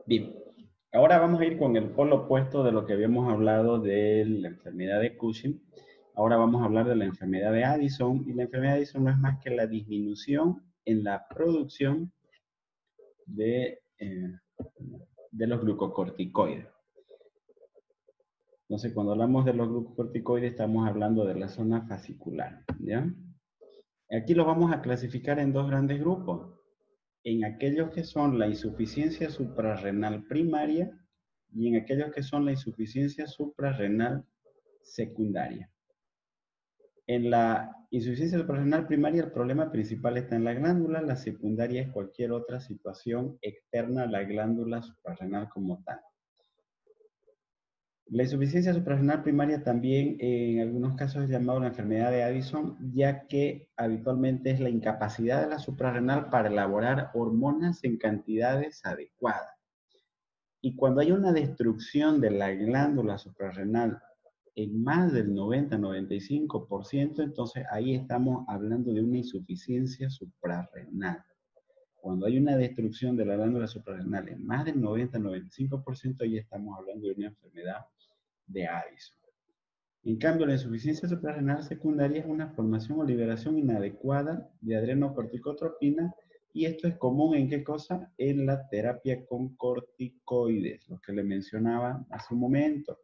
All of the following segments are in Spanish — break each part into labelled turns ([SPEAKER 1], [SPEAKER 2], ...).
[SPEAKER 1] Bien, ahora vamos a ir con el polo opuesto de lo que habíamos hablado de la enfermedad de Cushing. Ahora vamos a hablar de la enfermedad de Addison, y la enfermedad de Addison no es más que la disminución en la producción de los glucocorticoides. Entonces, cuando hablamos de los glucocorticoides, estamos hablando de la zona fascicular, ¿ya? Aquí los vamos a clasificar en dos grandes grupos. En aquellos que son la insuficiencia suprarrenal primaria y en aquellos que son la insuficiencia suprarrenal secundaria. En la insuficiencia suprarrenal primaria el problema principal está en la glándula, la secundaria es cualquier otra situación externa a la glándula suprarrenal como tal. La insuficiencia suprarrenal primaria también en algunos casos es llamada la enfermedad de Addison, ya que habitualmente es la incapacidad de la suprarrenal para elaborar hormonas en cantidades adecuadas. Y cuando hay una destrucción de la glándula suprarrenal en más del 90-95%, entonces ahí estamos hablando de una insuficiencia suprarrenal. Cuando hay una destrucción de la glándula suprarrenal en más del 90-95%, ahí estamos hablando de una enfermedad de Addison. En cambio, la insuficiencia suprarrenal secundaria es una formación o liberación inadecuada de adrenocorticotropina, y esto es común ¿en qué cosa? En la terapia con corticoides, lo que le mencionaba hace un momento.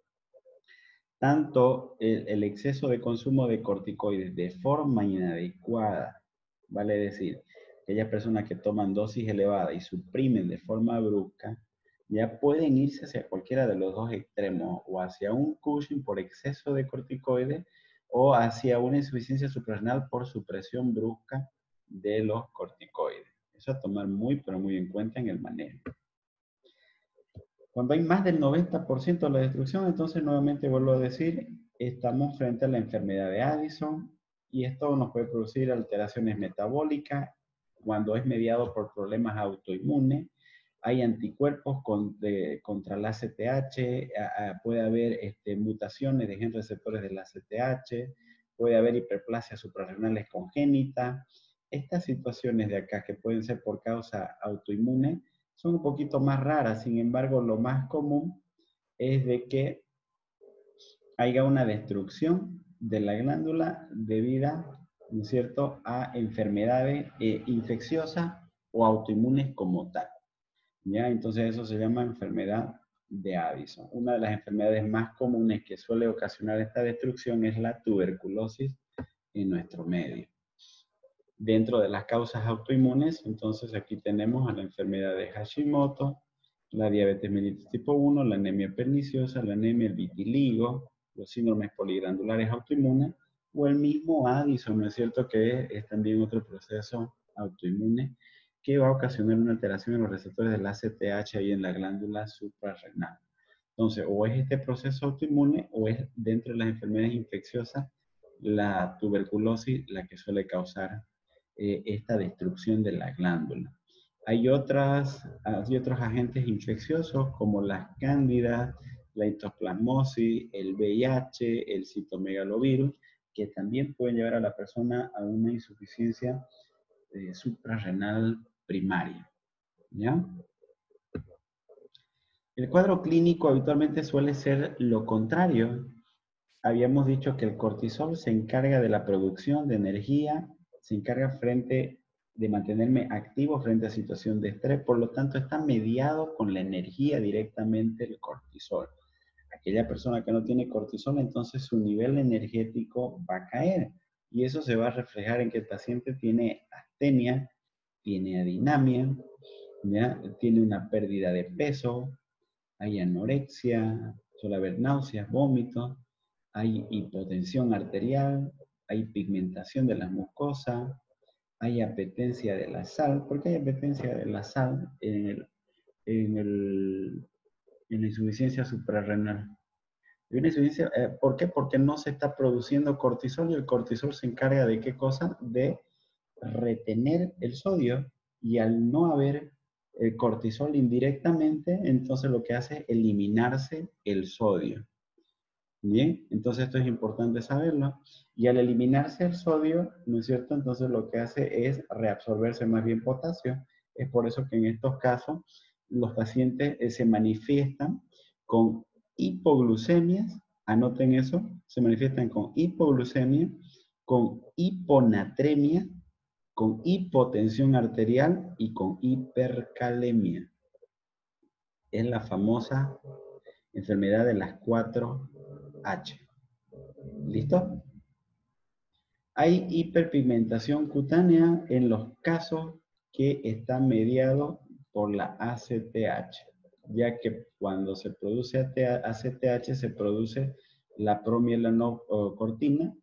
[SPEAKER 1] Tanto el exceso de consumo de corticoides de forma inadecuada, vale decir, aquellas personas que toman dosis elevadas y suprimen de forma brusca, ya pueden irse hacia cualquiera de los dos extremos, o hacia un Cushing por exceso de corticoides, o hacia una insuficiencia suprarrenal por supresión brusca de los corticoides. Eso a tomar muy, pero muy en cuenta en el manejo. Cuando hay más del 90% de la destrucción, entonces nuevamente vuelvo a decir, estamos frente a la enfermedad de Addison, y esto nos puede producir alteraciones metabólicas cuando es mediado por problemas autoinmunes. Hay anticuerpos contra el ACTH, puede haber mutaciones de gen receptores del ACTH, puede haber hiperplasia suprarrenales congénita. Estas situaciones de acá, que pueden ser por causa autoinmune, son un poquito más raras. Sin embargo, lo más común es de que haya una destrucción de la glándula debida, ¿no es cierto?, a enfermedades infecciosas o autoinmunes como tal. ¿Ya? Entonces eso se llama enfermedad de Addison. Una de las enfermedades más comunes que suele ocasionar esta destrucción es la tuberculosis en nuestro medio. Dentro de las causas autoinmunes, entonces aquí tenemos a la enfermedad de Hashimoto, la diabetes mellitus tipo 1, la anemia perniciosa, la anemia, el vitiligo, los síndromes poliglandulares autoinmunes, o el mismo Addison, ¿no es cierto?, que es también otro proceso autoinmune que va a ocasionar una alteración en los receptores del ACTH ahí en la glándula suprarrenal. Entonces, o es este proceso autoinmune, o es dentro de las enfermedades infecciosas la tuberculosis la que suele causar esta destrucción de la glándula. Hay otros agentes infecciosos como las cándidas, la histoplasmosis, el VIH, el citomegalovirus, que también pueden llevar a la persona a una insuficiencia suprarrenal primaria. ¿Ya? El cuadro clínico habitualmente suele ser lo contrario. Habíamos dicho que el cortisol se encarga de la producción de energía, se encarga de mantenerme activo frente a situación de estrés, por lo tanto está mediado con la energía directamente el cortisol. Aquella persona que no tiene cortisol, entonces su nivel energético va a caer, y eso se va a reflejar en que el paciente tiene astenia, tiene adinamia, ¿ya? Tiene una pérdida de peso, hay anorexia, suele haber náuseas, vómitos, hay hipotensión arterial, hay pigmentación de las mucosas, hay apetencia de la sal. ¿Por qué hay apetencia de la sal en la insuficiencia suprarrenal? ¿Por qué? Porque no se está produciendo cortisol, y el cortisol se encarga de ¿qué cosa? De retener el sodio, y al no haber el cortisol indirectamente, entonces lo que hace es eliminarse el sodio. Bien, entonces esto es importante saberlo. Y al eliminarse el sodio, ¿no es cierto?, entonces lo que hace es reabsorberse más bien potasio. Es por eso que en estos casos los pacientes se manifiestan con hipoglucemias, anoten eso, se manifiestan con hipoglucemia, con hiponatremia, con hipotensión arterial y con hipercalemia. Es la famosa enfermedad de las 4H. ¿Listo? Hay hiperpigmentación cutánea en los casos que están mediados por la ACTH, ya que cuando se produce ACTH se produce la promielanocortina,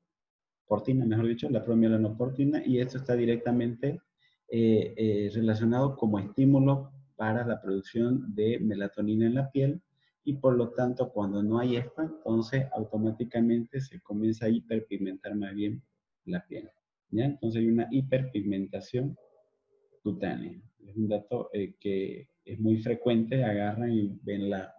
[SPEAKER 1] mejor dicho, la promielanocortina, y esto está directamente relacionado como estímulo para la producción de melatonina en la piel, y por lo tanto cuando no hay esto, entonces automáticamente se comienza a hiperpigmentar más bien la piel. ¿Ya? Entonces hay una hiperpigmentación cutánea. Es un dato que es muy frecuente, agarran y ven la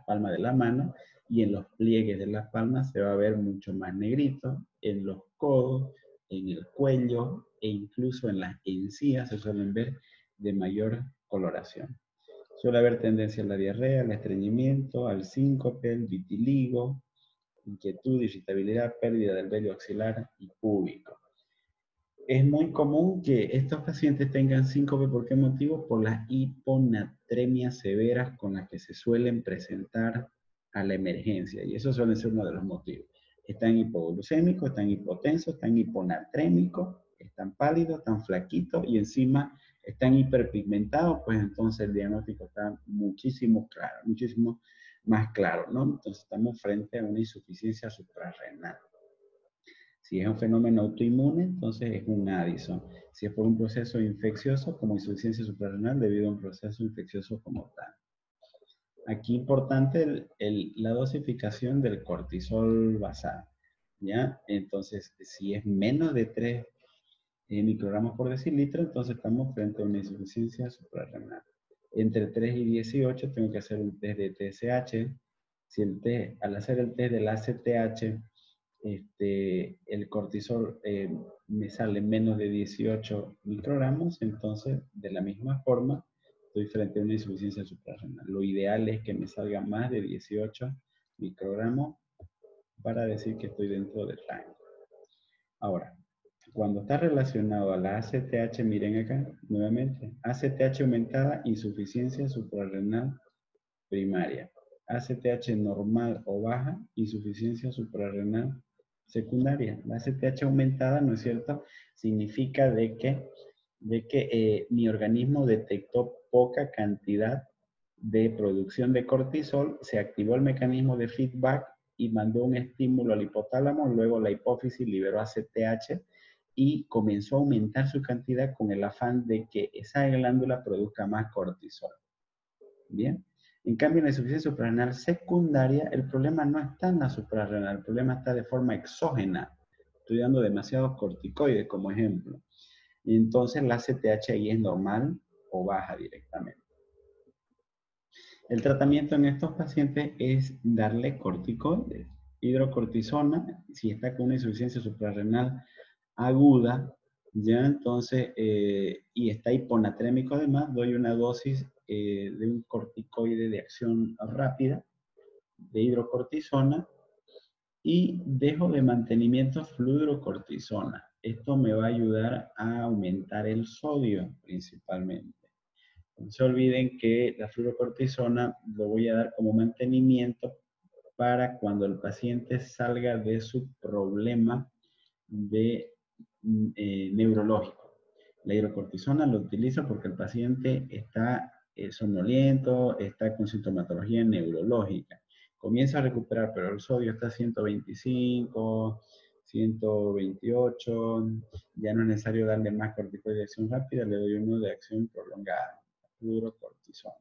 [SPEAKER 1] palma de la mano, y en los pliegues de las palmas se va a ver mucho más negrito, en los codos, en el cuello e incluso en las encías se suelen ver de mayor coloración. Suele haber tendencia a la diarrea, al estreñimiento, al síncope, al vitiligo, inquietud, irritabilidad, pérdida del vello axilar y púbico. Es muy común que estos pacientes tengan síncope. ¿Por qué motivo? Por las hiponatremias severas con las que se suelen presentar a la emergencia. Y eso suele ser uno de los motivos. Están hipoglucémicos, están hipotensos, están hiponatrémicos, están pálidos, están flaquitos y encima están hiperpigmentados, pues entonces el diagnóstico está muchísimo claro, muchísimo más claro, ¿no? Entonces estamos frente a una insuficiencia suprarrenal. Si es un fenómeno autoinmune, entonces es un Addison. Si es por un proceso infeccioso, como insuficiencia suprarrenal, debido a un proceso infeccioso como tal. Aquí importante la dosificación del cortisol basal, ¿ya? Entonces, si es menos de 3 microgramos por decilitro, entonces estamos frente a una insuficiencia suprarrenal. Entre 3 y 18 tengo que hacer un test de TSH. Si al hacer el test del ACTH, el cortisol me sale menos de 18 microgramos, entonces de la misma forma estoy frente a una insuficiencia suprarrenal. Lo ideal es que me salga más de 18 microgramos para decir que estoy dentro del rango. Ahora, cuando está relacionado a la ACTH, miren acá nuevamente, ACTH aumentada, insuficiencia suprarrenal primaria. ACTH normal o baja, insuficiencia suprarrenal secundaria. La ACTH aumentada, ¿no es cierto?, significa de que mi organismo detectó poca cantidad de producción de cortisol, se activó el mecanismo de feedback y mandó un estímulo al hipotálamo, luego la hipófisis liberó ACTH y comenzó a aumentar su cantidad con el afán de que esa glándula produzca más cortisol. Bien. En cambio, en la insuficiencia suprarrenal secundaria, el problema no está en la suprarrenal, el problema está de forma exógena. Estoy dando demasiados corticoides como ejemplo. Y entonces la ACTH ahí es normal o baja directamente. El tratamiento en estos pacientes es darle corticoides. Hidrocortisona, si está con una insuficiencia suprarrenal aguda, ya entonces, y está hiponatrémico además, doy una dosis de un corticoide de acción rápida, de hidrocortisona, y dejo de mantenimiento fludrocortisona. Esto me va a ayudar a aumentar el sodio principalmente. No se olviden que la fluorocortisona lo voy a dar como mantenimiento para cuando el paciente salga de su problema neurológico. La hidrocortisona lo utilizo porque el paciente está somnoliento, está con sintomatología neurológica. Comienza a recuperar, pero el sodio está a 125, 128, ya no es necesario darle más corticoide de acción rápida, le doy uno de acción prolongada, fluorocortisona.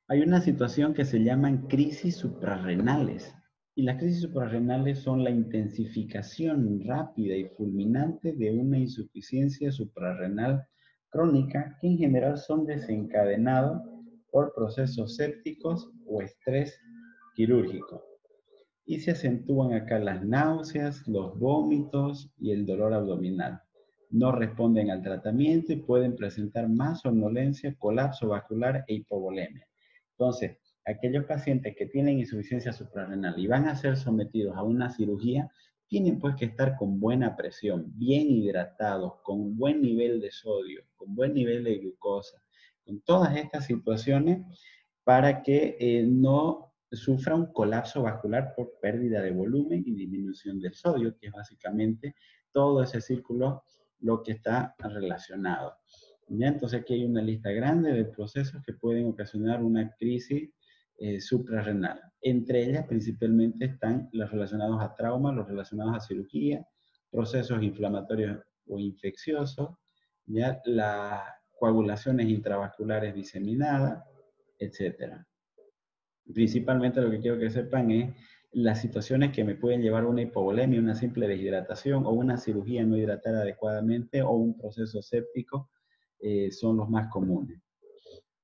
[SPEAKER 1] Hay una situación que se llaman crisis suprarrenales. Y las crisis suprarrenales son la intensificación rápida y fulminante de una insuficiencia suprarrenal crónica que en general son desencadenados por procesos sépticos o estrés quirúrgico. Y se acentúan acá las náuseas, los vómitos y el dolor abdominal. no responden al tratamiento y pueden presentar más somnolencia, colapso vascular e hipovolemia. Entonces, aquellos pacientes que tienen insuficiencia suprarrenal y van a ser sometidos a una cirugía, tienen pues que estar con buena presión, bien hidratados, con buen nivel de sodio, con buen nivel de glucosa, con todas estas situaciones para que no sufra un colapso vascular por pérdida de volumen y disminución del sodio, que es básicamente todo ese círculo lo que está relacionado. ¿Ya? Entonces aquí hay una lista grande de procesos que pueden ocasionar una crisis suprarrenal. Entre ellas principalmente están los relacionados a trauma, los relacionados a cirugía, procesos inflamatorios o infecciosos, ¿ya? Las coagulaciones intravasculares diseminadas, etcétera. Principalmente lo que quiero que sepan es las situaciones que me pueden llevar a una hipovolemia, una simple deshidratación o una cirugía no hidratar adecuadamente o un proceso séptico son los más comunes.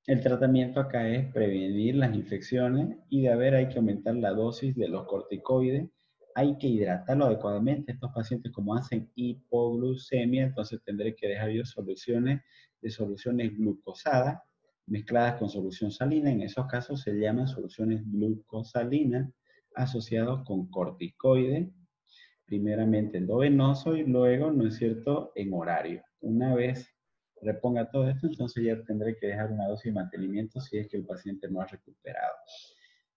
[SPEAKER 1] El tratamiento acá es prevenir las infecciones y de haber hay que aumentar la dosis de los corticoides. Hay que hidratarlo adecuadamente. Estos pacientes como hacen hipoglucemia, entonces tendré que dejar yo soluciones de soluciones glucosadas mezcladas con solución salina. En esos casos se llaman soluciones glucosalinas asociados con corticoides, primeramente endovenoso y luego, ¿no es cierto?, en horario. Una vez reponga todo esto, entonces ya tendré que dejar una dosis de mantenimiento si es que el paciente no ha recuperado.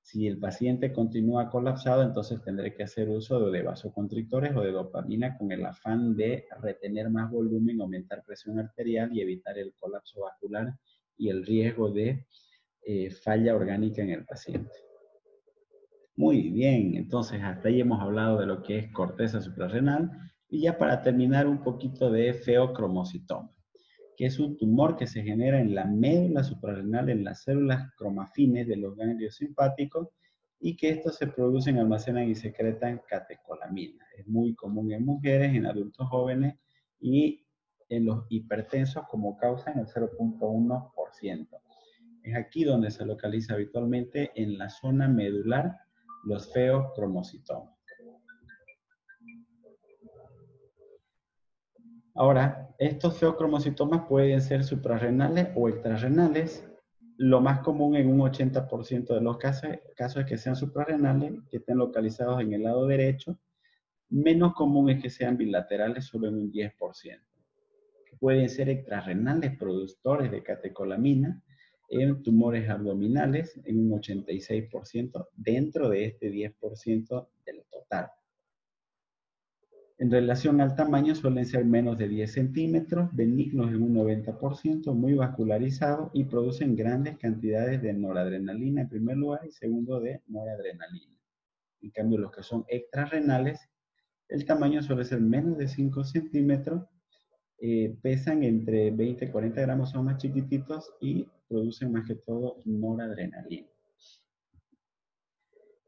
[SPEAKER 1] Si el paciente continúa colapsado, entonces tendré que hacer uso de vasoconstrictores o de dopamina con el afán de retener más volumen, aumentar presión arterial y evitar el colapso vascular y el riesgo de falla orgánica en el paciente. Muy bien, entonces hasta ahí hemos hablado de lo que es corteza suprarrenal y ya para terminar un poquito de feocromocitoma, que es un tumor que se genera en la médula suprarrenal en las células cromafines de los ganglios simpáticos y que estos se producen, almacenan y secretan catecolamina. Es muy común en mujeres, en adultos jóvenes y en los hipertensos como causa en el 0.1%. Es aquí donde se localiza habitualmente en la zona medular los feocromocitomas. Ahora, estos feocromocitomas pueden ser suprarrenales o extrarrenales. Lo más común en un 80% de los casos es que sean suprarrenales, que estén localizados en el lado derecho. Menos común es que sean bilaterales, solo en un 10%. Pueden ser extrarrenales, productores de catecolamina, en tumores abdominales, en un 86%, dentro de este 10% del total. En relación al tamaño suelen ser menos de 10 centímetros, benignos en un 90%, muy vascularizados y producen grandes cantidades de noradrenalina en primer lugar y segundo de noradrenalina. En cambio, los que son extrarrenales, el tamaño suele ser menos de 5 centímetros, pesan entre 20 y 40 gramos, son más chiquititos y producen más que todo noradrenalina.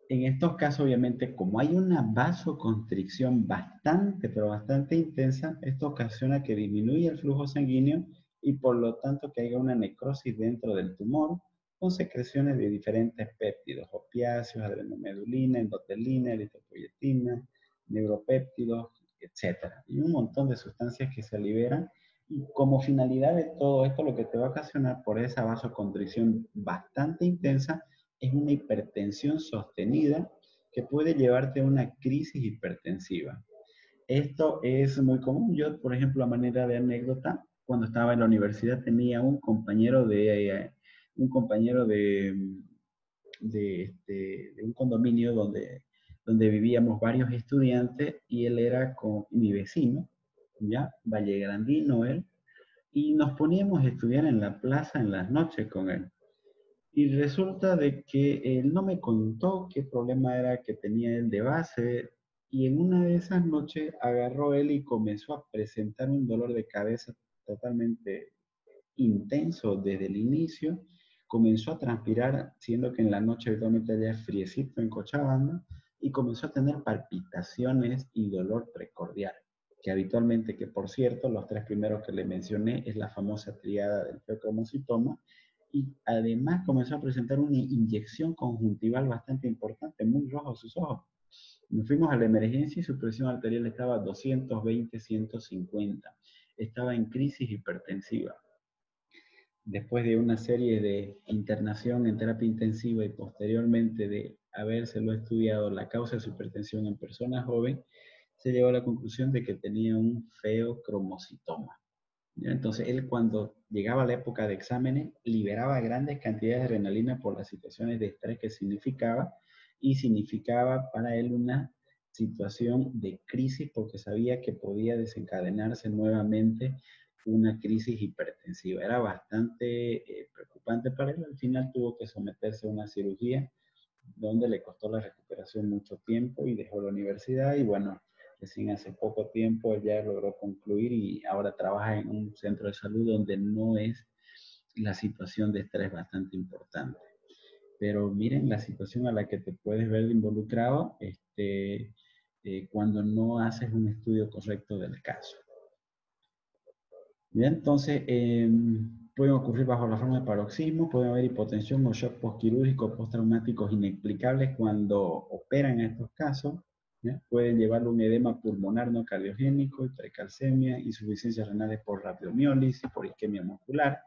[SPEAKER 1] En estos casos, obviamente, como hay una vasoconstricción bastante, pero bastante intensa, esto ocasiona que disminuya el flujo sanguíneo y por lo tanto que haya una necrosis dentro del tumor con secreciones de diferentes péptidos, opiáceos, adrenomedulina, endotelina, eritropoyetina, neuropéptidos, etc. Y un montón de sustancias que se liberan y como finalidad de todo esto lo que te va a ocasionar por esa vasoconstricción bastante intensa es una hipertensión sostenida que puede llevarte a una crisis hipertensiva. Esto es muy común. Yo, por ejemplo, a manera de anécdota, cuando estaba en la universidad tenía un un condominio donde vivíamos varios estudiantes y él era con mi vecino, ¿ya? Vallegrandino él, y nos poníamos a estudiar en la plaza en las noches con él. Y resulta de que él no me contó qué problema era que tenía él de base. Y en una de esas noches agarró él y comenzó a presentar un dolor de cabeza totalmente intenso desde el inicio. Comenzó a transpirar, siendo que en la noche habitualmente allá es friecito en Cochabamba, y comenzó a tener palpitaciones y dolor precordial, que habitualmente, que por cierto, los tres primeros que le mencioné es la famosa triada del feocromocitoma, y además comenzó a presentar una inyección conjuntival bastante importante, muy rojo sus ojos. Nos fuimos a la emergencia y su presión arterial estaba a 220, 150. estaba en crisis hipertensiva. Después de una serie de internación en terapia intensiva y posteriormente de habérselo estudiado la causa de su hipertensión en personas jóvenes, se llegó a la conclusión de que tenía un feocromocitoma. ¿Ya? Entonces, él cuando llegaba a la época de exámenes, liberaba grandes cantidades de adrenalina por las situaciones de estrés que significaba, y significaba para él una situación de crisis porque sabía que podía desencadenarse nuevamente una crisis hipertensiva. Era bastante preocupante para él. Al final tuvo que someterse a una cirugía donde le costó la recuperación mucho tiempo y dejó la universidad y bueno, recién hace poco tiempo él ya logró concluir y ahora trabaja en un centro de salud donde no es la situación de estrés bastante importante. Pero miren la situación a la que te puedes ver involucrado cuando no haces un estudio correcto del caso. Bien, entonces pueden ocurrir bajo la forma de paroxismo, pueden haber hipotensión o shock postquirúrgico postraumáticos inexplicables cuando operan en estos casos. ¿Ya? Pueden llevar un edema pulmonar no cardiogénico, hipercalcemia, insuficiencia renales por radiomiólisis, por isquemia muscular.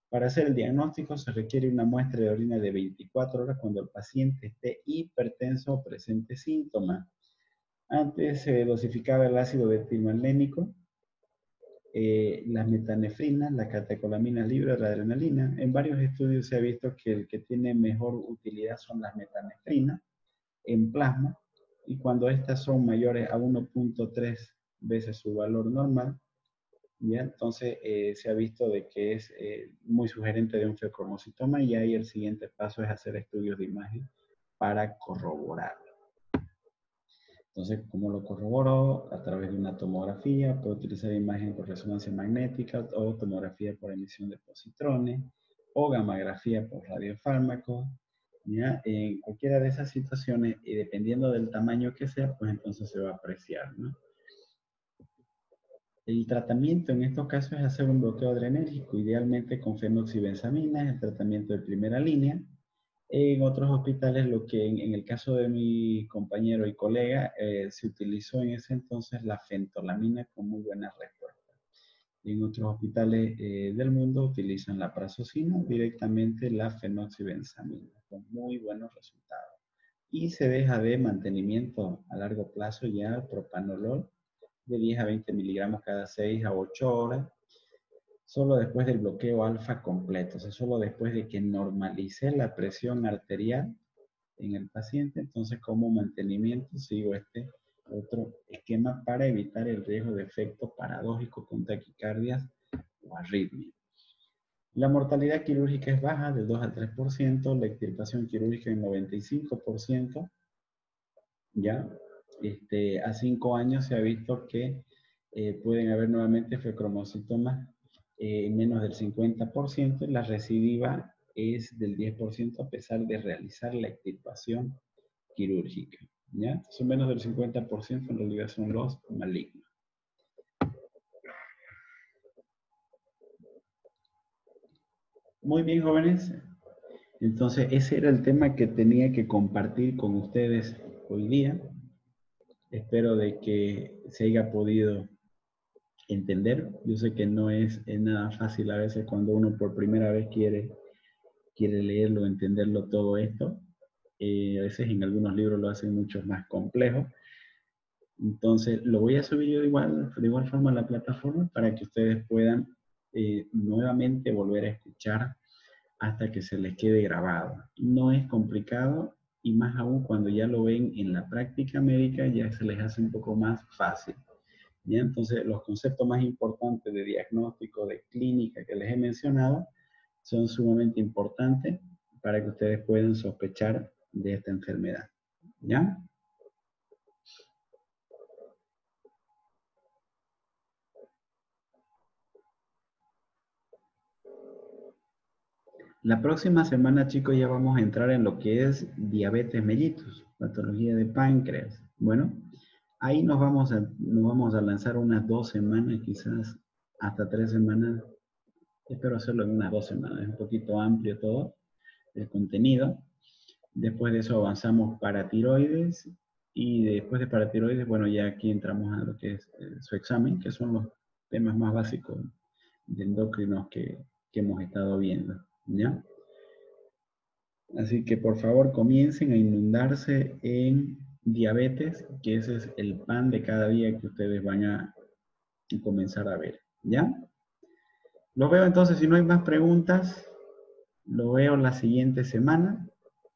[SPEAKER 1] Para hacer el diagnóstico se requiere una muestra de orina de 24 horas cuando el paciente esté hipertenso o presente síntomas. Antes se dosificaba el ácido betilmallénico, las metanefrinas, la catecolaminas libres, la adrenalina. En varios estudios se ha visto que el que tiene mejor utilidad son las metanefrinas en plasma, y cuando estas son mayores a 1.3 veces su valor normal, ¿ya? Entonces se ha visto de que es muy sugerente de un feocromocitoma, y ahí el siguiente paso es hacer estudios de imagen para corroborarlo. Entonces, ¿cómo lo corroboró? A través de una tomografía, puede utilizar imagen por resonancia magnética o tomografía por emisión de positrones o gammagrafía por radiofármacos. ¿Ya? En cualquiera de esas situaciones, y dependiendo del tamaño que sea, pues entonces se va a apreciar, ¿no? El tratamiento en estos casos es hacer un bloqueo adrenérgico, idealmente con fenoxibenzamina, es el tratamiento de primera línea. En otros hospitales, lo que en el caso de mi compañero y colega, se utilizó en ese entonces la fentolamina con muy buena respuesta. Y en otros hospitales del mundo utilizan la prazosina, directamente la fenoxibenzamina, con muy buenos resultados. Y se deja de mantenimiento a largo plazo ya el propanolol de 10 a 20 miligramos cada 6 a 8 horas, solo después del bloqueo alfa completo, o sea, solo después de que normalice la presión arterial en el paciente. Entonces, como mantenimiento sigo este otro esquema para evitar el riesgo de efecto paradójico con taquicardias o arritmia. La mortalidad quirúrgica es baja, del 2 al 3%, la extirpación quirúrgica en 95%, ¿ya? A 5 años se ha visto que pueden haber nuevamente feocromocitomas en menos del 50%, y la recidiva es del 10% a pesar de realizar la extirpación quirúrgica. ¿Ya? Son menos del 50%, en realidad son los malignos. Muy bien, jóvenes. Entonces, ese era el tema que tenía que compartir con ustedes hoy día. Espero de que se haya podido entender. Yo sé que no es nada fácil a veces cuando uno por primera vez quiere leerlo, entenderlo todo esto. A veces en algunos libros lo hacen mucho más complejo. Entonces, lo voy a subir yo de igual forma a la plataforma para que ustedes puedan nuevamente volver a escuchar hasta que se les quede grabado. No es complicado, y más aún cuando ya lo ven en la práctica médica ya se les hace un poco más fácil. Bien, entonces los conceptos más importantes de diagnóstico, de clínica que les he mencionado son sumamente importantes para que ustedes puedan sospechar de esta enfermedad. ¿Ya? La próxima semana, chicos, ya vamos a entrar en lo que es diabetes mellitus, patología de páncreas. Bueno, ahí nos vamos a lanzar unas 2 semanas, quizás hasta 3 semanas. Espero hacerlo en unas 2 semanas. Es un poquito amplio todo el contenido. Después de eso avanzamos para tiroides, y después de paratiroides, bueno, ya aquí entramos a lo que es su examen, que son temas más básicos de endocrinos que hemos estado viendo, ¿ya? Así que por favor comiencen a inundarse en diabetes, que ese es el pan de cada día que ustedes van a comenzar a ver, ¿ya? Lo veo entonces, si no hay más preguntas, lo veo la siguiente semana,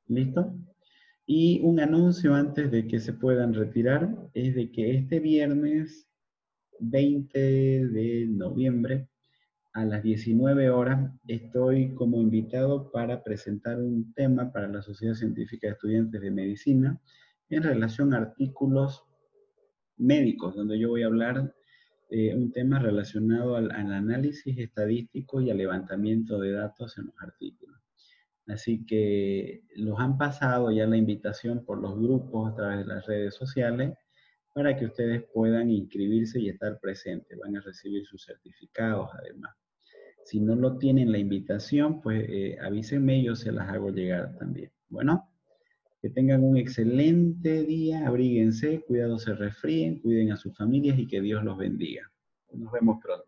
[SPEAKER 1] ¿listo? Y un anuncio antes de que se puedan retirar es de que este viernes 20 de noviembre a las 19 horas estoy como invitado para presentar un tema para la Sociedad Científica de Estudiantes de Medicina en relación a artículos médicos, donde yo voy a hablar un tema relacionado al análisis estadístico y al levantamiento de datos en los artículos. Así que los han pasado ya la invitación por los grupos a través de las redes sociales para que ustedes puedan inscribirse y estar presentes. Van a recibir sus certificados además. Si no lo tienen la invitación, pues avísenme y yo se las hago llegar también. Bueno, que tengan un excelente día, abríguense, cuidado se resfríen, cuiden a sus familias y que Dios los bendiga. Nos vemos pronto.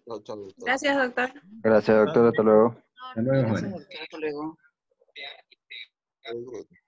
[SPEAKER 2] Chao, chao, doctor.
[SPEAKER 3] Gracias, doctor.
[SPEAKER 4] Gracias, doctor. Hasta luego.
[SPEAKER 1] Hasta luego,
[SPEAKER 5] Gracias,
[SPEAKER 1] jóvenes.
[SPEAKER 5] doctor. Hasta luego.
[SPEAKER 2] Muy bien.